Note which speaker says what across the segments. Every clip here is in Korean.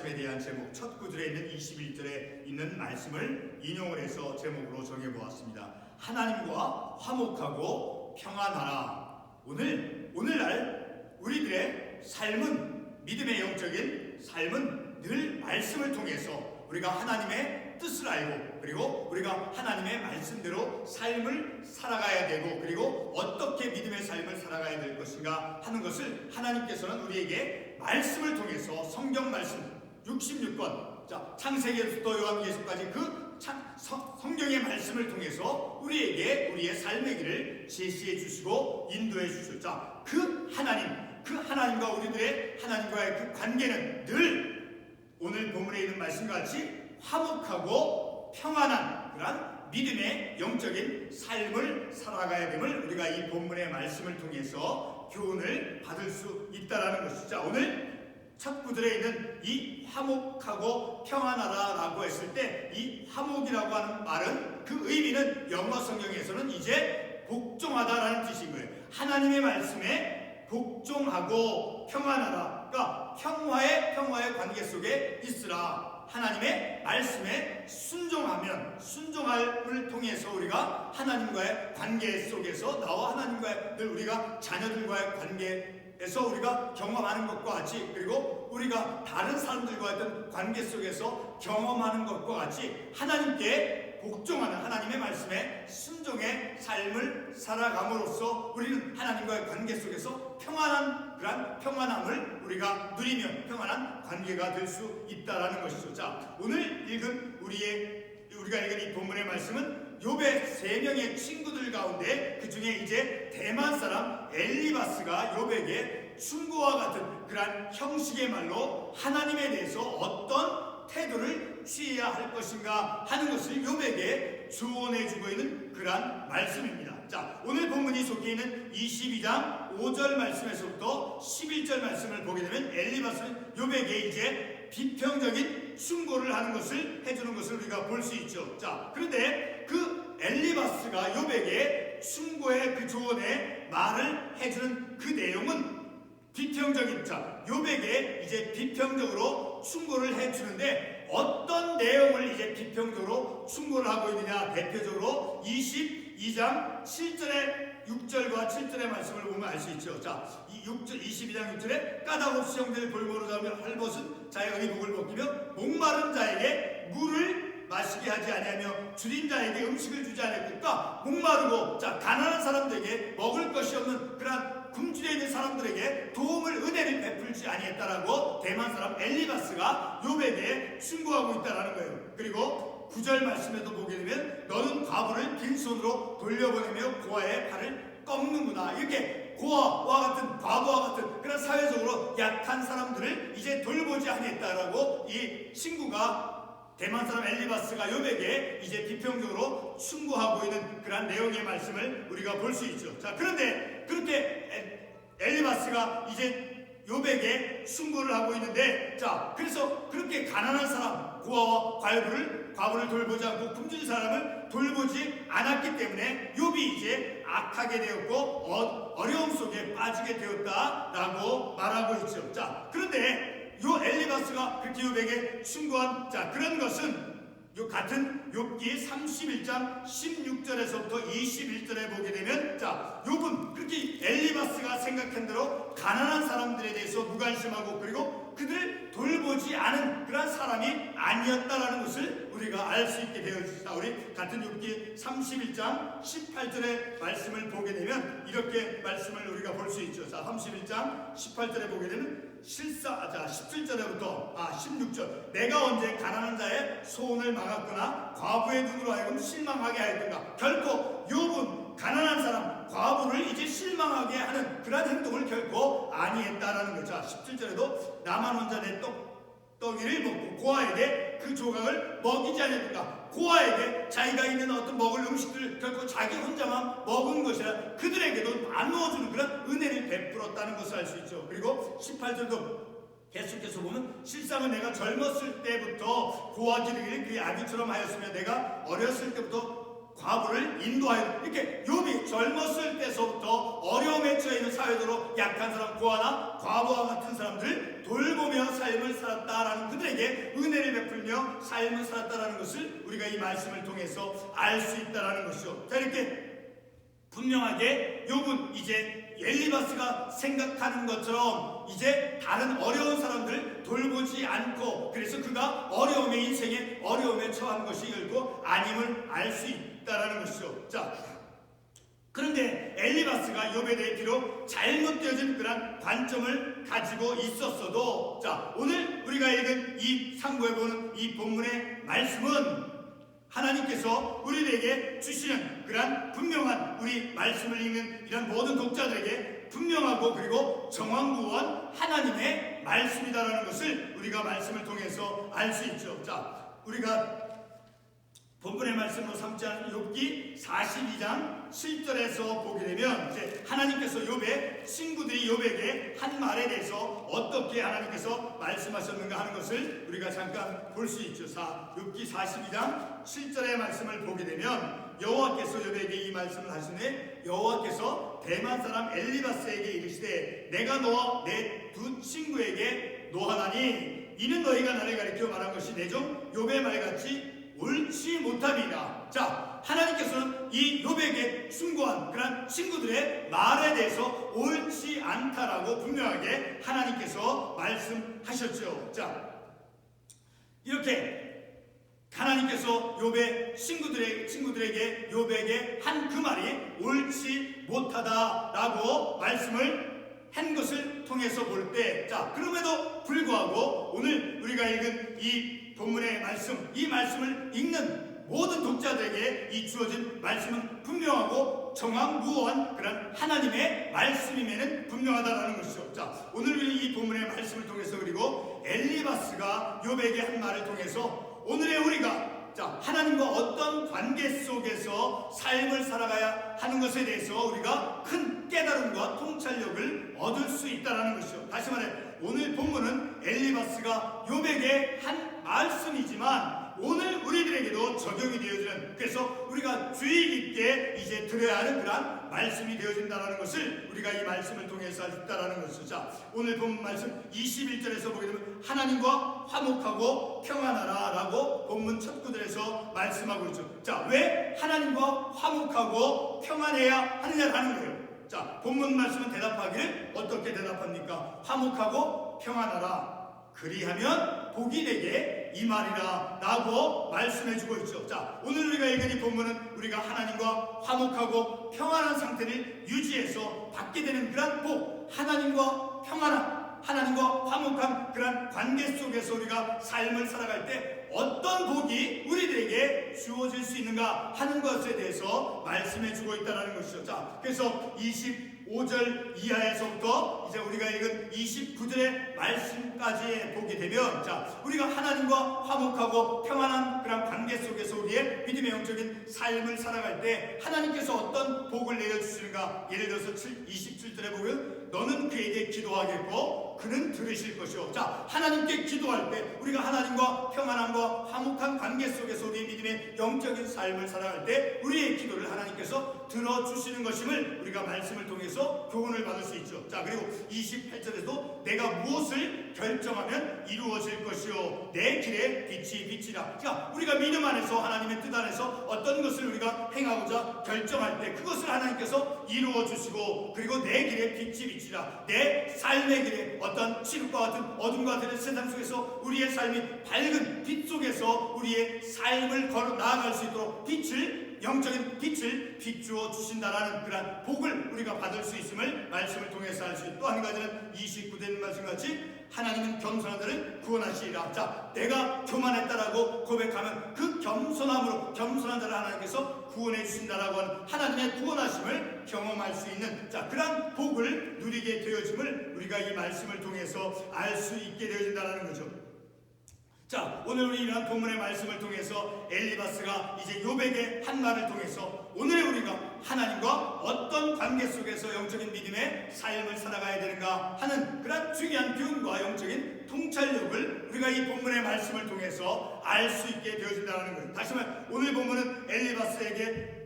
Speaker 1: 말씀에 대한 제목, 첫 구절에 있는 21절에 있는 말씀을 인용을 해서 제목으로 정해보았습니다. 하나님과 화목하고 평안하라. 오늘날 우리들의 삶은, 믿음의 영적인 삶은 늘 말씀을 통해서 우리가 하나님의 뜻을 알고, 그리고 우리가 하나님의 말씀대로 삶을 살아가야 되고, 그리고 어떻게 믿음의 삶을 살아가야 될 것인가 하는 것을 하나님께서는 우리에게 말씀을 통해서, 성경 말씀 66권, 창세기에서부터 요한계시까지 그 성경의 말씀을 통해서 우리에게 우리의 삶의 길을 제시해 주시고 인도해 주시죠. 그 하나님과 우리들의 하나님과의 그 관계는 늘 오늘 본문에 있는 말씀과 같이 화목하고 평안한 그런 믿음의 영적인 삶을 살아가야 됨을 우리가 이 본문의 말씀을 통해서 교훈을 받을 수 있다는 것이죠. 오늘 첫 구절에 있는 이 화목하고 평안하라라고 했을 때 이 화목이라고 하는 말은, 그 의미는 영어 성경에서는 이제 복종하다라는 뜻인 거예요. 하나님의 말씀에 복종하고 평안하라. 그러니까 평화의 관계 속에 있으라. 하나님의 말씀에 순종함을 통해서 우리가 하나님과의 관계 속에서, 나와 하나님과의, 늘 우리가 자녀들과의 관계에서 우리가 경험하는 것과 같이, 그리고 우리가 다른 사람들과의 어떤 관계 속에서 경험하는 것과 같이 하나님께 복종하는, 하나님의 말씀에 순종의 삶을 살아감으로써 우리는 하나님과의 관계 속에서 그런 평안함을 우리가 누리면 평안한 관계가 될 수 있다라는 것이죠. 자, 오늘 우리가 읽은 이 본문의 말씀은 욥의 3명의 친구들 가운데 그 중에 이제 대만 사람 엘리바스가 욥에게 충고와 같은 그러한 형식의 말로 하나님에 대해서 어떤 태도를 취해야 할 것인가 하는 것을 욥에게 조언해주고 있는 그러한 말씀입니다. 자, 오늘 본문이 속해 있는 22장 5절 말씀에서부터 11절 말씀을 보게 되면 엘리바스는 욥에게 이제 비평적인 충고를 하는 것을 해주는 것을 우리가 볼 수 있죠. 자, 그런데 그 엘리바스가 욥에게 충고의 그 조언의 말을 해주는 그 내용은 비평적인, 욥에게 이제 비평적으로 충고를 해주는데 어떤 내용을 이제 비평적으로 충고를 하고 있느냐, 대표적으로 22장 7절에 6절과 7절의 말씀을 보면 알 수 있죠. 자, 22장 6절에 까닭 없이 형제를 볼모로 잡으며 헐벗은 자의 의복을 벗기며 목마른 자에게 물을 마시게 하지 아니하며 줄인 자에게 음식을 주지 아니하니까, 목마르고 가난한 사람들에게 먹을 것이 없는 그러한 굶주려 있는 사람들에게 은혜를 베풀지 아니했다라고 대만 사람 엘리바스가 욥에게 충고하고 있다라는 거예요. 그리고 9절 말씀에도 보게 되면 너는 과부를 빈손으로 돌려보내며 고아의 발을 꺾는구나. 이렇게 고아와 같은, 과부와 같은 그런 사회적으로 약한 사람들을 이제 돌보지 아니했다라고 이 친구가, 대만 사람 엘리바스가 욥에게 이제 비평적으로 충고하고 있는 그런 내용의 말씀을 우리가 볼 수 있죠. 자, 그런데 그렇게 엘리바스가 이제 욥에게 충고를 하고 있는데, 그래서 그렇게 가난한 사람, 고아와 과부를 돌보지 않고 굶주린 사람을 돌보지 않았기 때문에 욥이 이제 악하게 되었고 어려움 속에 빠지게 되었다라고 말하고 있죠. 자, 그런데 요 엘리바스가 그렇게 욥에게 충고한 그런 것은 요 같은 욥기 31장 16절에서부터 21절에 보게 되면, 욥은 그렇게 엘리바스가 생각한 대로 가난한 사람들에 대해서 무관심하고 그리고 그들을 돌보지 않은 그런 사람이 아니었다라는 것을 우리가 알 수 있게 되어 있습니다. 우리 같은 욥기 31장 18절의 말씀을 보게 되면 이렇게 말씀을 우리가 볼 수 있죠. 자, 31장 18절에 보게 되면 17절에부터 16절, 내가 언제 가난한 자의 소원을 막았거나 과부의 눈으로 하여금 실망하게 하였던가. 결코 욥은 가난한 사람, 과부를 이제 실망하게 하는 그런 행동을 결코 아니했다라는 거죠. 17절에도 나만 혼자 내 떡이를 먹고 고아에게 그 조각을 먹이지 않았던가. 고아에게 자기가 있는 어떤 먹을 음식들을 결코 자기 혼자만 먹은 것이라 그들에게도 나누어주는 그런 은혜를 베풀었다는 것을 알 수 있죠. 그리고 18절도 계속해서 보면, 실상은 내가 젊었을 때부터 고아 기르기를 그의 아기처럼 하였으며 내가 어렸을 때부터 과부를 인도하여 이렇게 욥이 젊었을 때서부터 어려움에 처해 있는 사회적으로 약한 사람, 고아나 과부와 같은 사람들을 돌보며 삶을 살았다라는, 그들에게 은혜를 베풀며 삶을 살았다라는 것을 우리가 이 말씀을 통해서 알 수 있다라는 것이죠. 자, 이렇게 분명하게 욥은 이제 엘리바스가 생각하는 것처럼 이제 다른 어려운 사람들 돌보지 않고, 그래서 그가 어려움의 인생에 어려움에 처한 것이 결코 아님을 알 수 있다라는 것이죠. 자, 그런데 엘리바스가 욥에 대해 비록 잘못되어진 그런 관점을 가지고 있었어도, 자, 오늘 우리가 읽은 이 상고에 보는 이 본문의 말씀은 하나님께서 우리에게 주시는 그러한 분명한, 우리 말씀을 읽는 이런 모든 독자들에게 분명하고 그리고 정확무한 하나님의 말씀이다라는 것을 우리가 말씀을 통해서 알 수 있죠. 자, 우리가 본문의 말씀으로 삼지 않은 욥기 42장 7절에서 보게 되면 이제 하나님께서 욥의 친구들이 욥에게 한 말에 대해서 어떻게 하나님께서 말씀하셨는가 하는 것을 우리가 잠깐 볼 수 있죠. 욥기 42장 7절의 말씀을 보게 되면 여호와께서 욥에게 이 말씀을 하시네, 여호와께서 대만 사람 엘리바스에게 이르시되 내가 너와 내 두 친구에게 노하나니 이는 너희가 나를 가리켜 말한 것이 내 종 욥의 말같이 옳지 못함이다. 자, 하나님께서는 이 욥에게 충고한 그런 친구들의 말에 대해서 옳지 않다라고 분명하게 하나님께서 말씀하셨죠. 자, 이렇게 하나님께서 욥의 친구들에게 욥에게 한 그 말이 옳지 못하다라고 말씀을 한 것을 통해서 볼 때, 자, 그럼에도 불구하고 오늘 우리가 읽은 이 본문의 말씀, 이 말씀을 읽는 모든 독자들에게 이 주어진 말씀은 분명하고 정확무한 그런 하나님의 말씀임에는 분명하다라는 것이죠. 자, 오늘 이 본문의 말씀을 통해서 그리고 엘리바스가 욥에게 한 말을 통해서 오늘의 우리가, 자, 하나님과 어떤 관계 속에서 삶을 살아가야 하는 것에 대해서 우리가 큰 깨달음과 통찰력을 얻을 수 있다는 것이죠. 다시 말해 오늘 본문은 엘리바스가 욥에게 한 말씀이지만 오늘 우리들에게도 적용이 되어지는, 그래서 우리가 주의 깊게 이제 들어야 하는 그런 말씀이 되어진다는 것을 우리가 이 말씀을 통해서 알 수 있다는 것이죠. 자, 오늘 본문 말씀 21절에서 보게 되면 하나님과 화목하고 평안하라 라고 본문 첫 구절에서 말씀하고 있죠. 자, 왜 하나님과 화목하고 평안해야 하느냐라는 거예요. 자, 본문 말씀은 대답하기를 어떻게 대답합니까? 화목하고 평안하라, 그리하면 복이 되게 이 말이라 라고 말씀해주고 있죠. 자, 오늘 우리가 읽은 이 본문은 우리가 하나님과 화목하고 평안한 상태를 유지해서 받게 되는 그런 복, 하나님과 평안한, 하나님과 화목한 그런 관계 속에서 우리가 삶을 살아갈 때 어떤 복이 우리들에게 주어질 수 있는가 하는 것에 대해서 말씀해주고 있다는 것이죠. 자, 그래서 25절 이하에서부터 이제 우리가 읽은 29절의 말씀까지 보게 되면, 자, 우리가 하나님과 화목하고 평안한 그런 관계 속에서 우리의 믿음의 영적인 삶을 살아갈 때 하나님께서 어떤 복을 내려주시는가. 예를 들어서 27절에 보면 너는 그에게 기도하겠고 그는 들으실 것이요. 자, 하나님께 기도할 때 우리가 하나님과 평안함과 화목한 관계 속에서 우리의 믿음의 영적인 삶을 살아갈 때 우리의 기도를 하나님께서 들어주시는 것임을 우리가 말씀을 통해서 교훈을 받을 수 있죠. 자, 그리고 28절에도 내가 무엇을 결정하면 이루어질 것이요 내 길에 빛이 비치라. 자, 우리가 믿음 안에서 하나님의 뜻 안에서 어떤 것을 우리가 행하고자 결정할 때 그것을 하나님께서 이루어 주시고, 그리고 내 길에 빛이 비치라, 내 삶의 길에 어떤 칠흑과 같은 어둠과 같은 세상 속에서 우리의 삶이 밝은 빛 속에서 우리의 삶을 걸어 나아갈 수 있도록 빛을, 영적인 빛을 비추어 주신다라는 그런 복을 우리가 받을 수 있음을 말씀을 통해서 알 수 있고, 또 한 가지는 29절 말씀같이 하나님은 겸손한 자를 구원하시리라. 자, 내가 교만했다라고 고백하면 그 겸손함으로 겸손한 자를 하나님께서 구원해 주신다라고 하는 하나님의 구원하심을 경험할 수 있는, 자, 그런 복을 누리게 되어짐을 우리가 이 말씀을 통해서 알 수 있게 되어진다는 거죠. 자, 오늘 우리 이러한 본문의 말씀을 통해서 엘리바스가 이제 욥에게 한 말을 통해서 오늘 우리가 하나님과 어떤 관계 속에서 영적인 믿음의 삶을 살아가야 되는가 하는 그런 중요한 교훈과 영적인 통찰력을 우리가 이 본문의 말씀을 통해서 알 수 있게 되어진다는 거예요. 다시 말해 오늘 본문은 엘리바스에게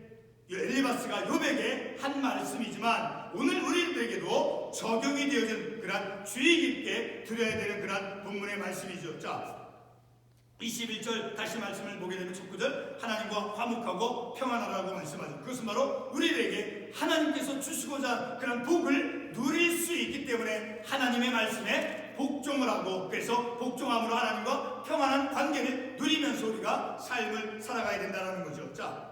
Speaker 1: 엘리바스가 욥에게 한 말씀이지만 오늘 우리들에게도 적용이 되어진 그런 주의 깊게 들어야 되는 그런 본문의 말씀이죠. 자, 21절 다시 말씀을 보게 되면 첫 구절 하나님과 화목하고 평안하라고 말씀하죠. 그것은 바로 우리들에게 하나님께서 주시고자 그런 복을 누릴 수 있기 때문에 하나님의 말씀에 복종을 하고, 그래서 복종함으로 하나님과 평안한 관계를 누리면서 우리가 삶을 살아가야 된다는 거죠. 자,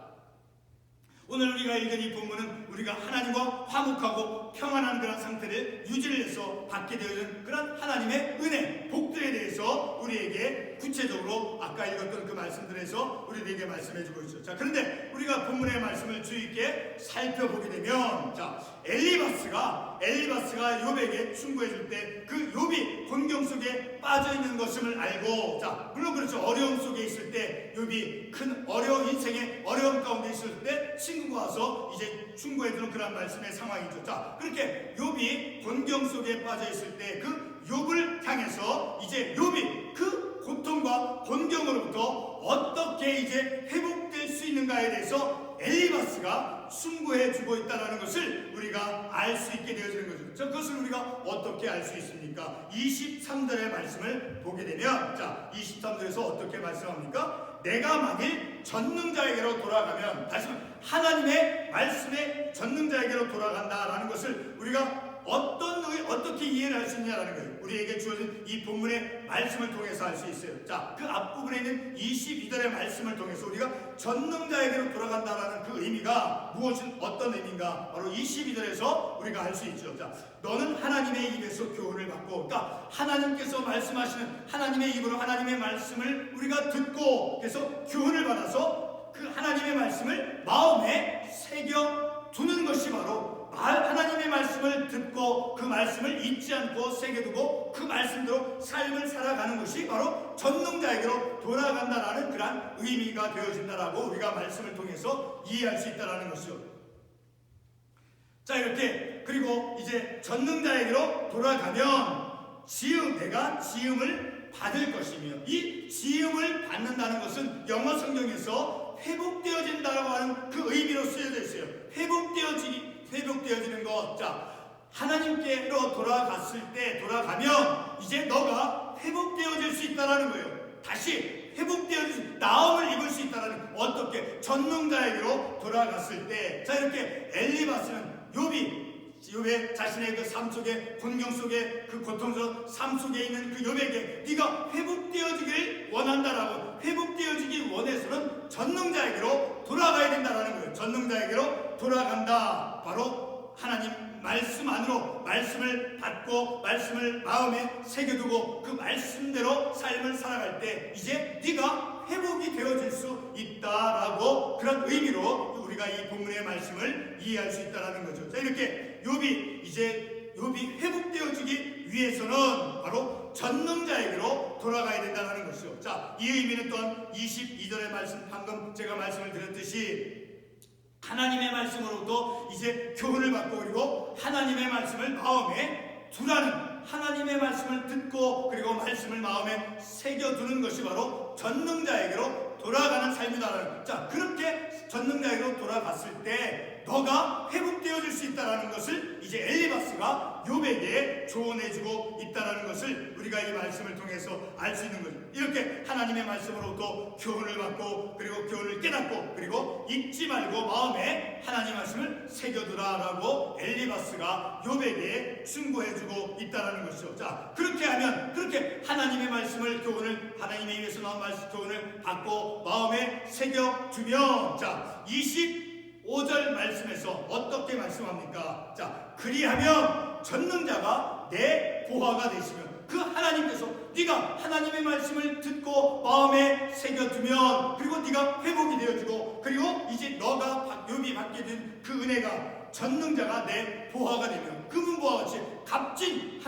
Speaker 1: 오늘 우리가 읽은 이 본문은 우리가 하나님과 화목하고 평안한 그런 상태를 유지를 해서 받게 되는 그런 하나님의 은혜, 복들에 대해서 우리에게 구체적으로 아까 읽었던 그 말씀들에서 우리에게 말씀해주고 있죠. 자, 그런데 우리가 본문의 말씀을 주의 있게 살펴보게 되면, 자, 엘리바스가 욥에게 충고해줄 때 그 욥이 곤경 속에 빠져있는 것임을 알고, 자, 물론 그렇죠. 어려움 속에 있을 때 욥이 큰 어려운 인생의 어려움 가운데 있을 때 친구가 와서 이제 충고해주는 그런 말씀의 상황이죠. 자, 그렇게 욥이 곤경 속에 빠져있을 때 그 욥을 향해서 이제 욥이 그 고통과 곤경으로부터 어떻게 이제 회복될 수 있는가에 대해서 엘리바스가 충고해주고 있다는 것을 우리가 알 수 있게 되어지는 거죠. 자, 그것을 우리가 어떻게 알 수 있습니까? 23절의 말씀을 보게 되면, 자, 23절에서 어떻게 말씀합니까? 내가 만일 전능자에게로 돌아가면, 다시 말해 하나님의 말씀에 전능자에게로 돌아간다라는 것을 우리가 어떻게 이해를 할 수 있냐라는 거예요. 우리에게 주어진 이 본문의 말씀을 통해서 알 수 있어요. 자, 그 앞부분에 있는 22절의 말씀을 통해서 우리가 전능자에게로 돌아간다라는 그 의미가 어떤 의미인가? 바로 22절에서 우리가 알 수 있죠. 자, 너는 하나님의 입에서 교훈을 받고, 그러니까 하나님께서 말씀하시는 하나님의 입으로 하나님의 말씀을 우리가 듣고, 그래서 교훈을 받아서 그 하나님의 말씀을 마음에 새겨 두는 것이 바로 하나님의 말씀을 듣고 그 말씀을 잊지 않고 새겨두고 그 말씀대로 삶을 살아가는 것이 바로 전능자에게로 돌아간다라는 그런 의미가 되어진다라고 우리가 말씀을 통해서 이해할 수 있다라는 것이죠. 자, 이렇게 그리고 이제 전능자에게로 돌아가면 내가 지음을 받을 것이며, 이 지음을 받는다는 것은 영어 성경에서 회복되어진다라고 하는 그 의미로 쓰여져 있어요. 회복되어지는 것. 자, 하나님께로 돌아가면 이제 너가 회복되어질 수 있다라는 거예요. 다시 회복되어질 나음을 입을 수 있다라는, 어떻게? 전능자에게로 돌아갔을 때. 자, 이렇게 엘리바스는 욥의 자신의 그 삶 속에, 곤경 속에, 그 고통스러운 삶 속에 있는 그 욥에게 네가 회복되어지길 원한다라고, 회복되어지기 원해서는 전능자에게로 돌아가야 된다라는 거예요. 전능자에게로 돌아간다. 바로 하나님 말씀 안으로 말씀을 받고 말씀을 마음에 새겨두고 그 말씀대로 삶을 살아갈 때 이제 네가 회복이 되어질 수 있다라고, 그런 의미로 우리가 이 본문의 말씀을 이해할 수 있다라는 거죠. 자, 이렇게 욥이 회복되어지기 위해서는 바로 전능자에게로 돌아가야 된다는 것이죠. 자, 이 의미는 또한 22절의 말씀, 방금 제가 말씀을 드렸듯이 하나님의 말씀으로부터 이제 교훈을 받고, 그리고 하나님의 말씀을 마음에 두라는, 하나님의 말씀을 듣고 그리고 말씀을 마음에 새겨두는 것이 바로 전능자에게로 돌아가는 삶이다. 자, 그렇게 전능자에게로 돌아갔을 때 너가 회복되어질 수 있다는 것을 이제 엘리바스가 욥에게 조언해주고 있다는 것을 우리가 이 말씀을 통해서 알 수 있는 거죠. 이렇게 하나님의 말씀으로부터 교훈을 받고 그리고 교훈을 깨닫고 그리고 잊지 말고 마음에 하나님 말씀을 새겨두라라고 엘리바스가 욥에게 충고해주고 있다는 것이죠. 자, 그렇게 하면, 그렇게 하나님의 말씀을, 교훈을, 하나님의 입에서 나온 말씀 교훈을 받고 마음에 새겨두면, 자, 25절 말씀에서 어떻게 말씀합니까? 자, 그리하면 전능자가 내 보화가 되시면, 그 하나님께서 네가 하나님의 말씀을 듣고 마음에 새겨두면, 그리고 네가 회복이 되어지고, 그리고 이제 너가 욥이 받게 된 그 은혜가 전능자가 내 보화가 되면, 금은보화 같이 값진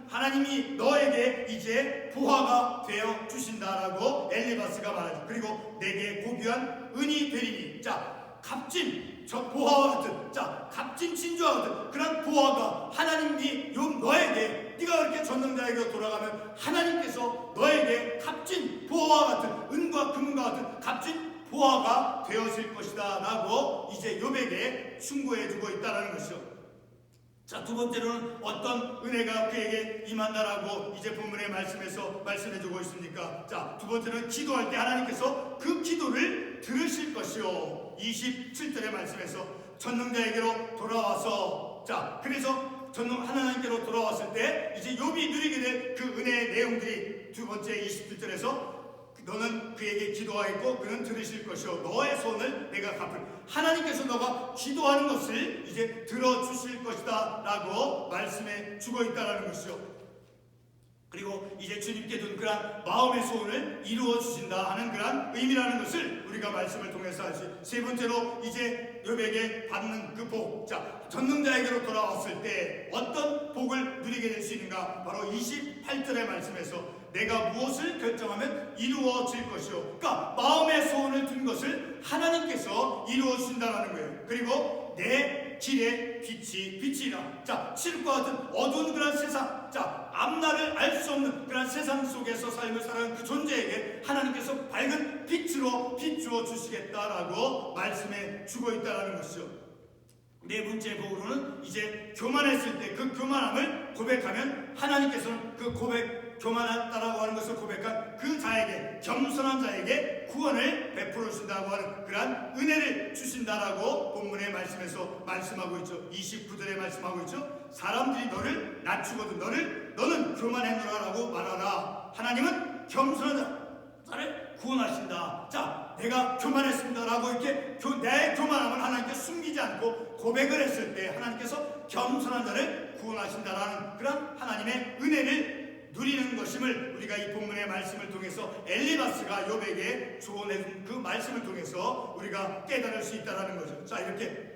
Speaker 1: 하나님이 너에게 이제 보화가 되어 주신다라고 엘리바스가 말하죠. 그리고 내게 고귀한 은이 되리니, 자, 값진 보화와 같은, 자, 값진 진주와 같은 그런 보화가 하나님이 너에게, 네가 그렇게 전능자에게 돌아가면 하나님께서 너에게 값진 보화와 같은, 은과 금과 같은 값진 보화가 되었을 것이다 라고 이제 욥에게 충고해 주고 있다는 것이죠. 자, 두 번째로는 어떤 은혜가 그에게 임한다라고 이제 본문의 말씀에서 말씀해 주고 있습니까? 자, 두 번째는 기도할 때 하나님께서 그 기도를 들으실 것이요. 27절의 말씀에서 전능자에게로 돌아와서, 자, 그래서 하나님께로 돌아왔을 때 이제 욥이 누리게 될 그 은혜의 내용들이 두 번째 27절에서 너는 그에게 기도하였고 그는 들으실 것이요 너의 소원을 내가 갚을. 하나님께서 너가 기도하는 것을 이제 들어주실 것이다 라고 말씀해 주고 있다는 것이죠. 그리고 이제 주님께 둔 그런 마음의 소원을 이루어 주신다 하는 그런 의미라는 것을 우리가 말씀을 통해서 알수 있어요. 세 번째로 이제 욥에게 받는 그 복, 자, 전능자에게로 돌아왔을 때 어떤 복을 누리게 될 수 있는가? 바로 28절의 말씀에서 내가 무엇을 결정하면 이루어질 것이요. 그러니까 마음의 소원을 둔 것을 하나님께서 이루어 주신다는 거예요. 그리고 내 길에 빛이라. 자, 칠흑과 같은 어두운 그런 세상, 자, 앞날을 알 수 없는 그런 세상 속에서 삶을 살아가는 그 존재에게 하나님께서 밝은 빛으로 비추어 주시겠다라고 말씀해 주고 있다는 것이죠. 네 번째 복으로는 이제 교만했을 때 그 교만함을 고백하면 하나님께서는 그 교만하다라고 하는 것을 고백한 그 자에게, 겸손한 자에게 구원을 베풀어 주신다고 하는 그러한 은혜를 주신다라고 본문의 말씀에서 말씀하고 있죠. 29절에 말씀하고 있죠. 사람들이 너를 낮추거든 너는 교만했노라라고 말하라. 하나님은 겸손한 자를 구원하신다. 자, 내가 교만했습니다라고 이렇게 내 교만함을 하나님께 숨기지 않고 고백을 했을 때 하나님께서 겸손한 자를 구원하신다라는 그런 하나님의 은혜를 누리는 것임을 우리가 이 본문의 말씀을 통해서 엘리바스가 욥에게 조언해준 그 말씀을 통해서 우리가 깨달을 수 있다는 거죠. 자, 이렇게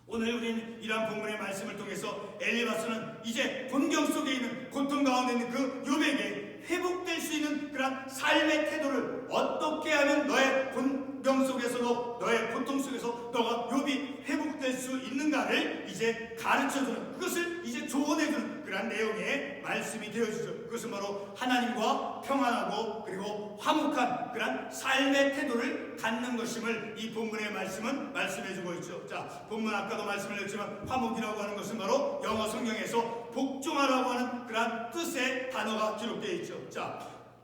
Speaker 1: 오늘 우리는 이러한 본문의 말씀을 통해서 엘리바스는 이제 곤경 속에 있는 고통 가운데 있는 그 욥에게 회복될 수 있는 그런 삶의 태도를 어떻게 하면 너의 곤경 속에서도 너의 고통 속에서 너가 욥이 회복될 수 있는가를 이제 가르쳐주는, 그것을 이제 조언해주는 그런 내용의 말씀이 되어지죠. 그것은 바로 하나님과 평안하고 그리고 화목한 그런 삶의 태도를 갖는 것임을 이 본문의 말씀은 말씀해주고 있죠. 자, 본문 아까도 말씀을 드렸지만 화목이라고 하는 것은 바로 영어 성경에서 복종하라고 하는 그런 뜻의 단어가 기록되어 있죠. 자,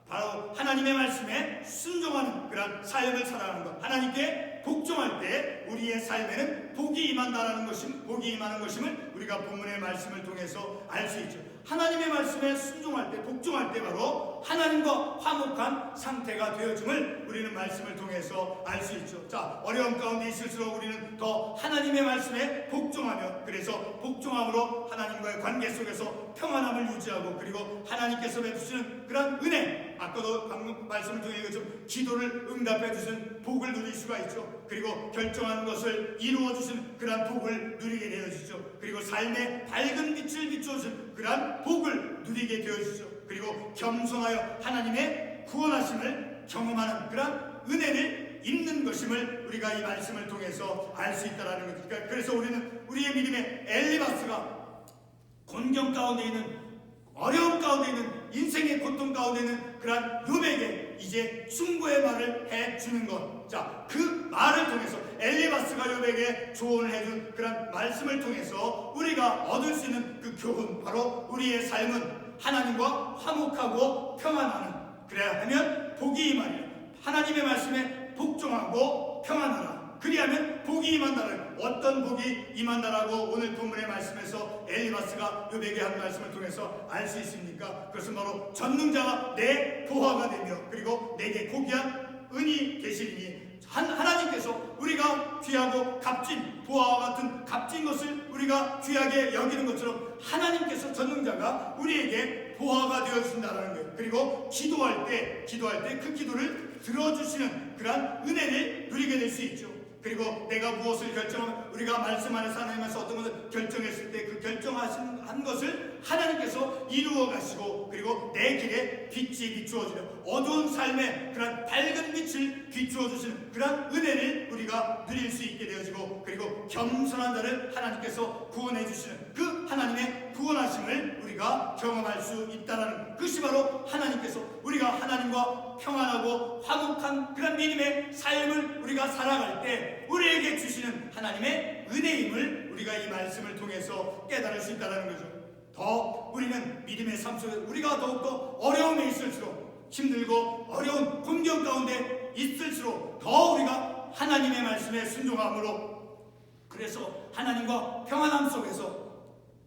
Speaker 1: 바로 하나님의 말씀에 순종하는 그런 삶을 살아가는 것, 하나님께 복종할 때 우리의 삶에는 복이 임한다라는 것임, 복이 임하는 것임을 우리가 본문의 말씀을 통해서 알 수 있죠. 하나님의 말씀에 순종할 때, 복종할 때 바로 하나님과 화목한 상태가 되어짐을 우리는 말씀을 통해서 알 수 있죠. 자, 어려움 가운데 있을수록 우리는 더 하나님의 말씀에 복종하며, 그래서 복종함으로 하나님과의 관계 속에서 평안함을 유지하고, 그리고 하나님께서 베푸시는 그런 은혜, 아까도 방금 말씀을 통해 좀 기도를 응답해 주신 복을 누릴 수가 있죠. 그리고 결정하는 것을 이루어 주신 그런 복을 누리게 되어지죠. 그리고 삶의 밝은 빛을 비춰주신 그런 복을 누리게 되어지죠. 그리고 겸손하여 하나님의 구원하심을 경험하는 그런 은혜를 입는 것임을 우리가 이 말씀을 통해서 알 수 있다는 거죠. 그러니까 그래서 우리는 우리의 믿음의 엘리바스가 곤경 가운데 있는, 어려움 가운데 있는, 인생의 고통 가운데 있는 그러한 욥에게 이제 충고의 말을 해주는 것. 자, 그 말을 통해서 엘리바스가 욥에게 조언을 해준 그런 말씀을 통해서 우리가 얻을 수 있는 그 교훈, 바로 우리의 삶은 하나님과 화목하고 평안하는, 그래야 하면 복이 임하리라. 하나님의 말씀에 복종하고 평안하라. 그리하면 복이 임한다는, 어떤 복이 임한다라고 오늘 본문의 말씀에서 엘리바스가 욥에게 한 말씀을 통해서 알 수 있습니까? 그것은 바로 전능자가 내 보화가 되며 그리고 내게 고귀한 은이 되시리니, 하나님께서 우리가 귀하고 값진 보화와 같은 값진 것을 우리가 귀하게 여기는 것처럼 하나님께서 전능자가 우리에게 보화가 되어주신다는 거예요. 그리고 기도할 때 그 기도를 들어주시는 그러한 은혜를 누리게 될 수 있죠. 그리고 내가 무엇을 결정하면, 우리가 말씀 안에서 하나님께서 어떤 것을 결정했을 때 그 결정하신 것을 하나님께서 이루어 가시고, 그리고 내 길에 빛이 비추어지며 어두운 삶에 그런 밝은 빛을 비추어 주시는 그런 은혜를 우리가 누릴 수 있게 되어지고, 그리고 겸손한 자를 하나님께서 구원해 주시는 그 하나님의 구원하심을 우리가 경험할 수 있다는 것이 바로 하나님께서 우리가 하나님과 평안하고 화목한 그런 믿음의 삶을 우리가 살아갈 때 우리에게 주시는 하나님의 은혜임을 우리가 이 말씀을 통해서 깨달을 수 있다는 거죠. 더 우리는 믿음의 삶 속에 우리가 더욱더 어려움에 있을수록, 힘들고 어려운 공경 가운데 있을수록 더 우리가 하나님의 말씀에 순종함으로, 그래서 하나님과 평안함 속에서,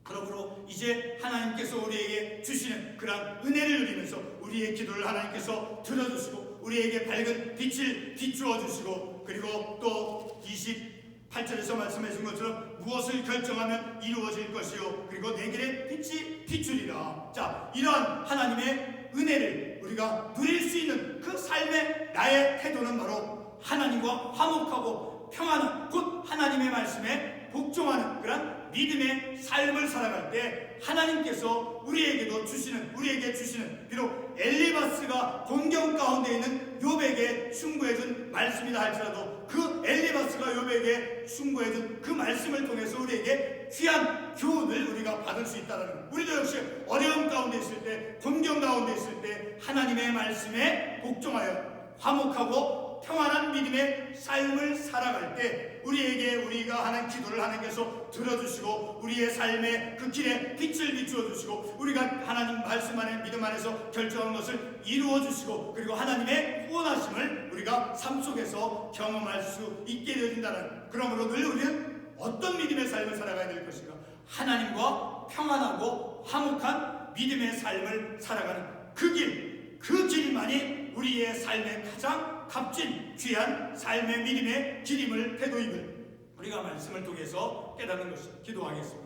Speaker 1: 그러므로 이제 하나님께서 우리에게 주시는 그런 은혜를 누리면서 우리의 기도를 하나님께서 들어주시고 우리에게 밝은 빛을 비추어 주시고, 그리고 또 28절에서 말씀해 준 것처럼 무엇을 결정하면 이루어질 것이요 그리고 내 길에 빛이 비추리라. 자, 이러한 하나님의 은혜를 우리가 누릴 수 있는 그 삶의 나의 태도는 바로 하나님과 화목하고 평안한, 곧 하나님의 말씀에 복종하는 그런 믿음의 삶을 살아갈 때 하나님께서 우리에게 주시는 비록 엘리바스가 곤경 가운데 있는 욥에게 충고해준 말씀이다 할지라도 그 엘리바스가 욥에게 충고해준 그 말씀을 통해서 우리에게 귀한 교훈을 우리가 받을 수 있다는 것. 우리도 역시 어려움 가운데 있을 때, 곤경 가운데 있을 때 하나님의 말씀에 복종하여 화목하고 평안한 믿음의 삶을 살아갈 때 우리가 하는 기도를 하나님께서 들어주시고 우리의 삶의 그 길에 빛을 비추어 주시고 우리가 하나님 말씀 안에 믿음 안에서 결정한 것을 이루어 주시고, 그리고 하나님의 구원하심을 우리가 삶 속에서 경험할 수 있게 되어진다는. 그러므로 늘 우리는 어떤 믿음의 삶을 살아가야 될 것인가? 하나님과 평안하고 화목한 믿음의 삶을 살아가는 그 길만이 우리의 삶의 가장 값진 귀한 삶의 믿음의 길임을, 태도임을 우리가 말씀을 통해서 깨닫는 것입니다. 기도하겠습니다.